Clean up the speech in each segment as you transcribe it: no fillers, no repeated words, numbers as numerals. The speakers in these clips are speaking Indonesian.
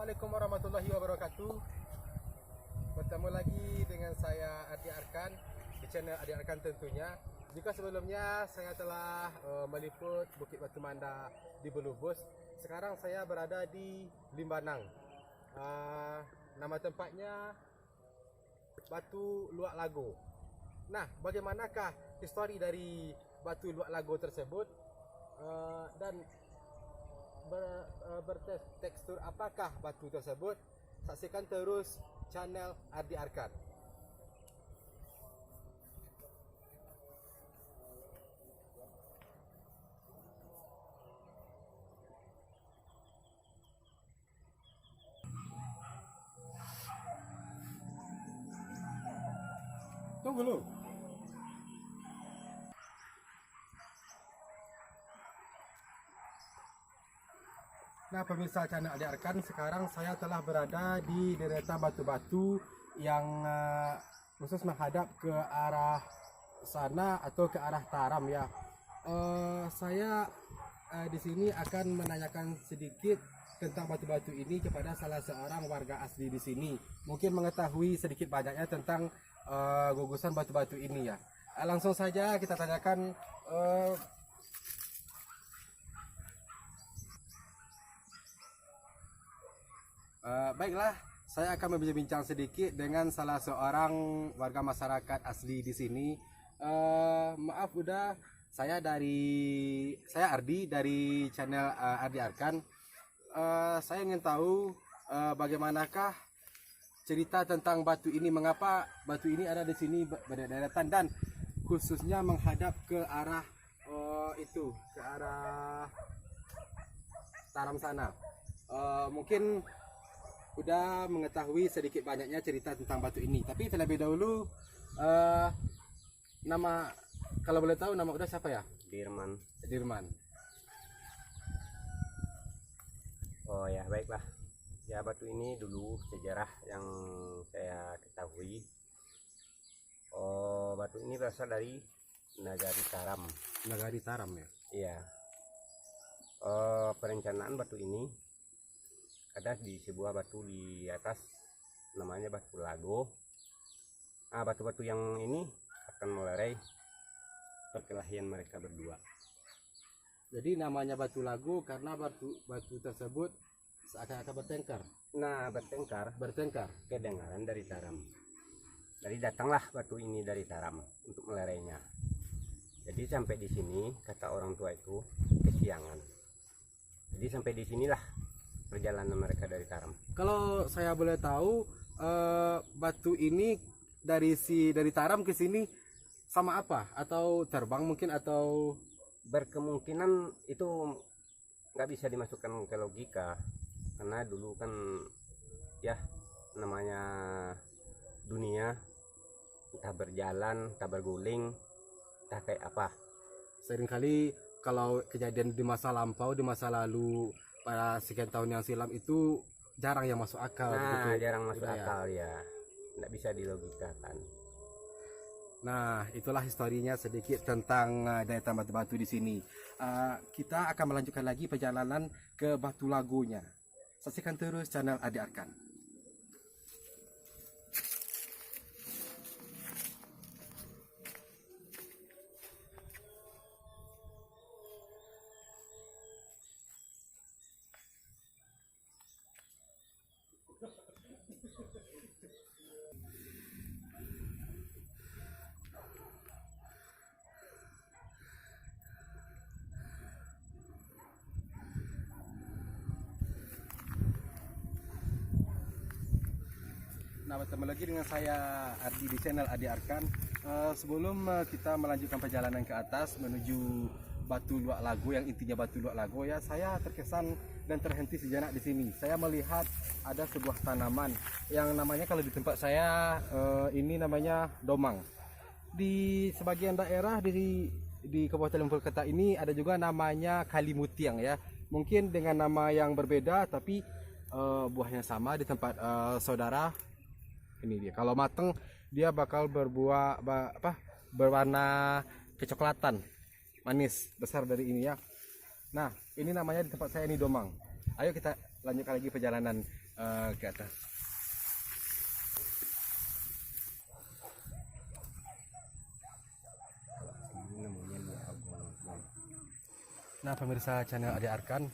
Assalamualaikum warahmatullahi wabarakatuh. Bertemu lagi dengan saya Ardi Arkan di channel Ardi Arkan tentunya. Jika sebelumnya saya telah meliput Bukit Batu Manda di Belubus, sekarang saya berada di Limbanang. Nama tempatnya Batu Luak Lago. Nah, bagaimanakah histori dari Batu Luak Lago tersebut dan bertekstur apakah batu tersebut? Saksikan terus channel Ardi Arkan. Tunggu dulu. Nah, pemirsa channel Ardi Arkan, sekarang saya telah berada di deretan batu-batu yang khusus menghadap ke arah sana atau ke arah Taram ya. Saya di sini akan menanyakan sedikit tentang batu-batu ini kepada salah seorang warga asli di sini. Mungkin mengetahui sedikit banyaknya tentang gugusan batu-batu ini ya. Langsung saja kita tanyakan. Baiklah, saya akan berbincang sedikit dengan salah seorang warga masyarakat asli di sini. Maaf udah, saya Ardi dari channel Ardi Arkan. Saya ingin tahu bagaimanakah cerita tentang batu ini, mengapa batu ini ada di sini berderet-deretan dan khususnya menghadap ke arah ke arah Taram sana. Mungkin udah mengetahui sedikit banyaknya cerita tentang batu ini, tapi terlebih dahulu nama, kalau boleh tahu nama udah siapa ya? Dirman. Oh ya, baiklah. Ya, batu ini dulu sejarah yang saya ketahui. Oh, batu ini berasal dari Nagari Taram. Nagari Taram ya? Iya. Perencanaan batu ini ada di sebuah batu di atas, namanya Batu Lago. Batu-batu yang ini akan melerai perkelahian mereka berdua. Jadi namanya Batu Lago karena batu tersebut seakan-akan bertengkar. Nah, bertengkar kedengaran dari Taram. Jadi datanglah batu ini dari Taram untuk melerainya. Jadi sampai di sini kata orang tua itu kesiangan. Jadi sampai di sinilah perjalanan mereka dari Taram. Kalau saya boleh tahu, batu ini dari Taram ke sini sama apa? Atau terbang mungkin, atau berkemungkinan itu nggak bisa dimasukkan ke logika, karena dulu kan ya namanya dunia entah berjalan, entah berguling, entah kayak apa. Seringkali kalau kejadian di masa lampau, di masa lalu pada sekian tahun yang silam itu jarang yang masuk akal. Nah, jarang masuk akal ya, nggak bisa dilogikakan. Nah, itulah historinya sedikit tentang deretan batu-batu di sini. Kita akan melanjutkan lagi perjalanan ke Batu Lagonya. Saksikan terus channel Ardi Arkan. Nah, bertemu lagi dengan saya Ardi di channel Ardi Arkan. Sebelum kita melanjutkan perjalanan ke atas menuju Batu Luak Lago, yang intinya Batu Luak Lago ya, saya terkesan dan terhenti sejenak di sini. Saya melihat ada sebuah tanaman yang namanya, kalau di tempat saya ini namanya domang. Di sebagian daerah di Kabupaten Lumpur Kota ini ada juga namanya kalimutiang ya. Mungkin dengan nama yang berbeda tapi buahnya sama di tempat saudara. Ini dia, kalau mateng dia bakal berwarna kecoklatan, manis, besar dari ini ya. Nah, ini namanya di tempat saya ini domang. Ayo kita lanjutkan lagi perjalanan ke atas. Ini namanya Luak Agung. Nah, pemirsa channel Ade Arkan,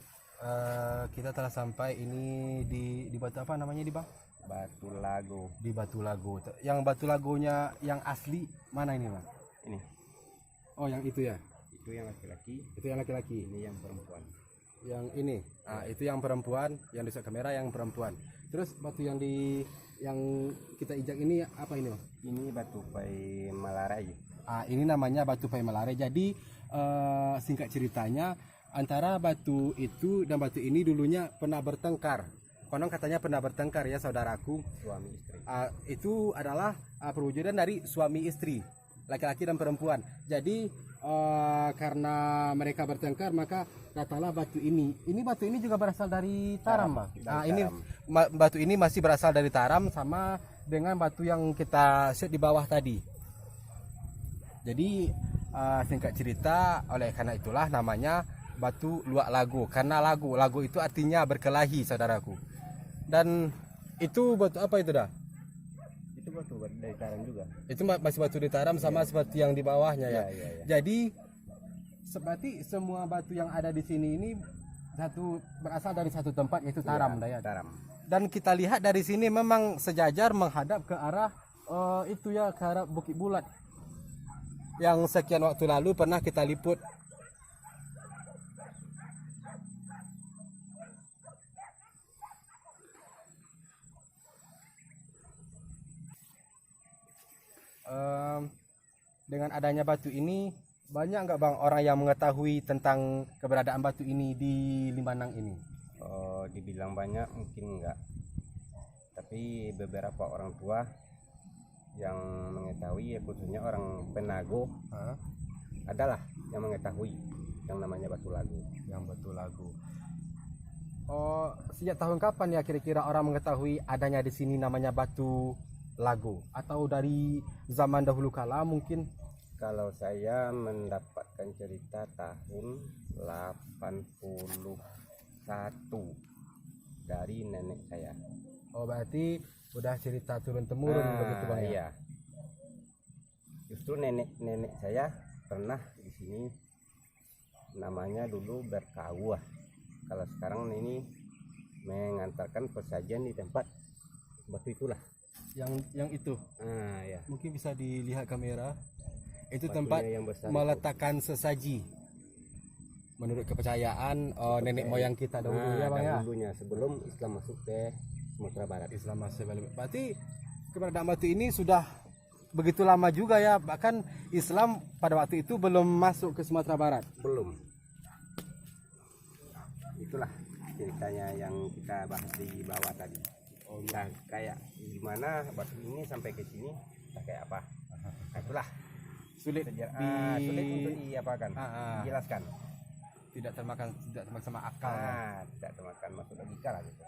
kita telah sampai ini di batu apa namanya di Bang? Batu Lago. Di Batu Lago. Yang Batu Lagonya yang asli mana ini Bang? Ini. Oh, yang itu ya? Itu yang laki-laki, Itu yang laki-laki. ini yang perempuan. Yang ini, itu yang perempuan, yang di kamera yang perempuan. Terus batu yang kita injak ini apa ini Bang? Ini batu pai Malarai. Ini namanya batu pai Malare. Jadi singkat ceritanya antara batu itu dan batu ini dulunya pernah bertengkar. Konon katanya pernah bertengkar ya saudaraku. Suami istri. Itu adalah perwujudan dari suami istri, laki-laki dan perempuan. Jadi karena mereka bertengkar maka datanglah batu ini. Ini batu ini juga berasal dari Taram, Bang. Ini batu ini masih berasal dari Taram sama dengan batu yang kita set di bawah tadi. Jadi singkat cerita, oleh karena itulah namanya Batu Luak Lago. Karena lago itu artinya berkelahi, saudaraku. Dan itu batu apa itu dah? Itu batu dari Taram juga. Itu masih batu di Taram sama seperti yang di bawahnya ya. Iya. Jadi seperti semua batu yang ada di sini ini berasal dari satu tempat yaitu Taram, Iya, ya. Taram. Dan kita lihat dari sini memang sejajar menghadap ke arah itu ya, ke arah Bukit Bulat. Yang sekian waktu lalu pernah kita liput. Dengan adanya batu ini, banyak nggak Bang orang yang mengetahui tentang keberadaan batu ini di Limbanang ini? Oh, dibilang banyak mungkin enggak. Tapi beberapa orang tua yang mengetahui, ya khususnya orang Penago, adalah yang mengetahui yang namanya Batu Lago. Yang Batu Lago. Oh, sejak tahun kapan ya kira-kira orang mengetahui adanya di sini namanya Batu Lago? Atau dari zaman dahulu kala mungkin? Kalau saya mendapatkan cerita tahun 81 dari nenek saya. Oh, berarti udah cerita turun temurun begitu Bang ya? Iya. Justru nenek saya pernah di sini, namanya dulu berkawah. Kalau sekarang ini mengantarkan persajian di tempat batu itulah. Yang itu Ya. mungkin bisa dilihat kamera. Itu Batunya tempat yang besar meletakkan sesaji. Menurut kepercayaan nenek moyang kita dahulu ya Bang ya. Dahulunya sebelum Islam masuk ke Sumatera Barat. Islam masih balik. Berarti keberadaan batu ini sudah begitu lama juga ya. Bahkan Islam pada waktu itu belum masuk ke Sumatera Barat. Belum. Itulah ceritanya yang kita bahas di bawah tadi. Nah, kayak gimana batu ini sampai ke sini, kayak apa? Nah, itulah Sulit sulit untuk diapakan, dijelaskan. Tidak termakan sama akal. Tidak termakan masuk logika lah gitu.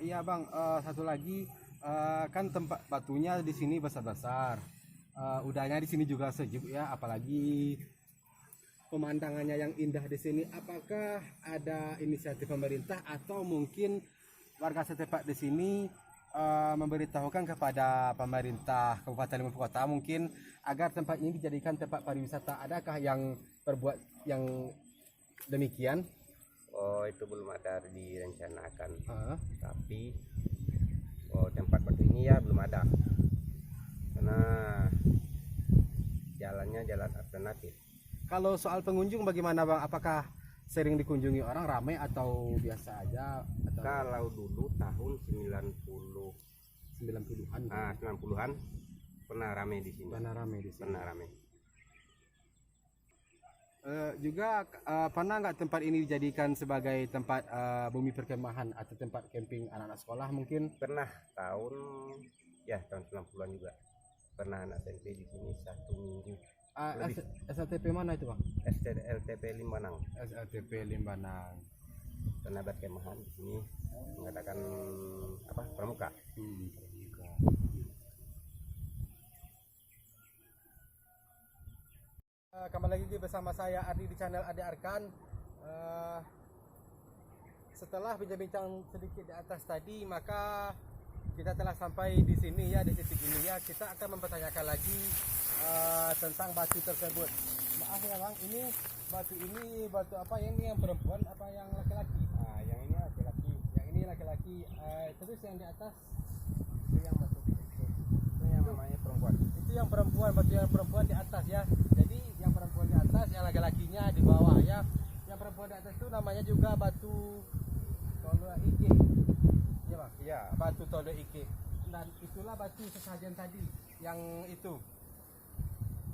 Iya Bang, satu lagi kan tempat batunya di sini besar-besar. Udahnya di sini juga sejuk ya, apalagi pemandangannya yang indah di sini. Apakah ada inisiatif pemerintah atau mungkin warga setempat di sini memberitahukan kepada pemerintah Kabupaten Limpung Kota mungkin agar tempat ini dijadikan tempat pariwisata? Adakah yang berbuat yang demikian? Oh, itu belum ada direncanakan. Tapi tempat batu ini ya belum ada, karena jalannya jalan alternatif. Kalau soal pengunjung bagaimana Bang? Apakah sering dikunjungi orang, ramai atau biasa aja? Atau Kalau dulu tahun 90-an? 90-an pernah ramai di sini. Pernah ramai di sini. Pernah ramai. Juga pernah nggak tempat ini dijadikan sebagai tempat bumi perkemahan atau tempat camping anak-anak sekolah mungkin? Pernah tahun 90-an juga. Pernah anak SMP di sini 1 minggu. SLTP mana itu Bang? SLTP Limbanang. SLTP Limbanang. Pernah berkemahan di sini, mengatakan pramuka. Pramuka. Kembali lagi bersama saya Ardi di channel Ade Arkan. setelah bincang-bincang sedikit di atas tadi, maka kita telah sampai di sini ya, di titik ini ya. Kita akan mempertanyakan lagi tentang batu tersebut. Maaf ya bang, ini batu apa? Yang perempuan apa yang laki-laki? Yang ini laki-laki. Yang ini laki-laki. Terus yang di atas Itu yang batu itu yang namanya perempuan. itu yang perempuan, batu yang perempuan di atas ya. Jadi yang perempuan di atas, yang laki-lakinya di bawah ya. Yang perempuan di atas itu namanya juga batu tolo ike. Iya bang. Iya. Batu tolo ike. Dan itulah batu sesajen tadi yang itu.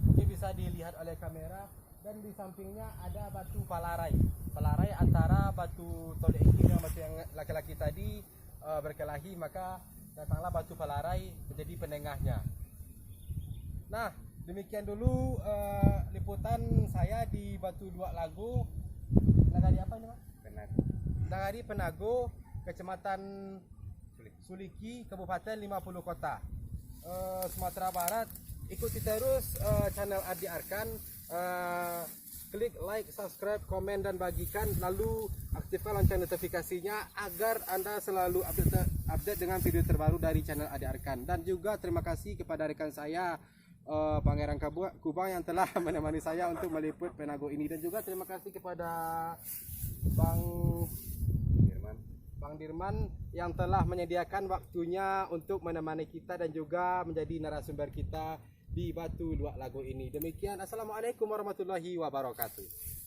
Mungkin bisa dilihat oleh kamera, dan di sampingnya ada batu palarai. Palarai antara batu tolo ike dan batu yang laki-laki tadi berkelahi, maka datanglah batu palarai menjadi penengahnya. Nah, demikian dulu liputan saya di Batu Dua Lago, Nagari apa ini Pak? Penago. Nagari Penago, Kecamatan Suliki, Kabupaten 50 Kota, Sumatera Barat. Ikuti terus channel Adi Arkan, klik like, subscribe, komen dan bagikan, lalu aktifkan lonceng notifikasinya agar Anda selalu update dengan video terbaru dari channel Adi Arkan. Dan juga terima kasih kepada rekan saya Pangeran Kubang yang telah menemani saya untuk meliput Penago ini, dan juga terima kasih kepada Bang Dirman yang telah menyediakan waktunya untuk menemani kita dan juga menjadi narasumber kita di Batu Dua Lago ini. Demikian, assalamualaikum warahmatullahi wabarakatuh.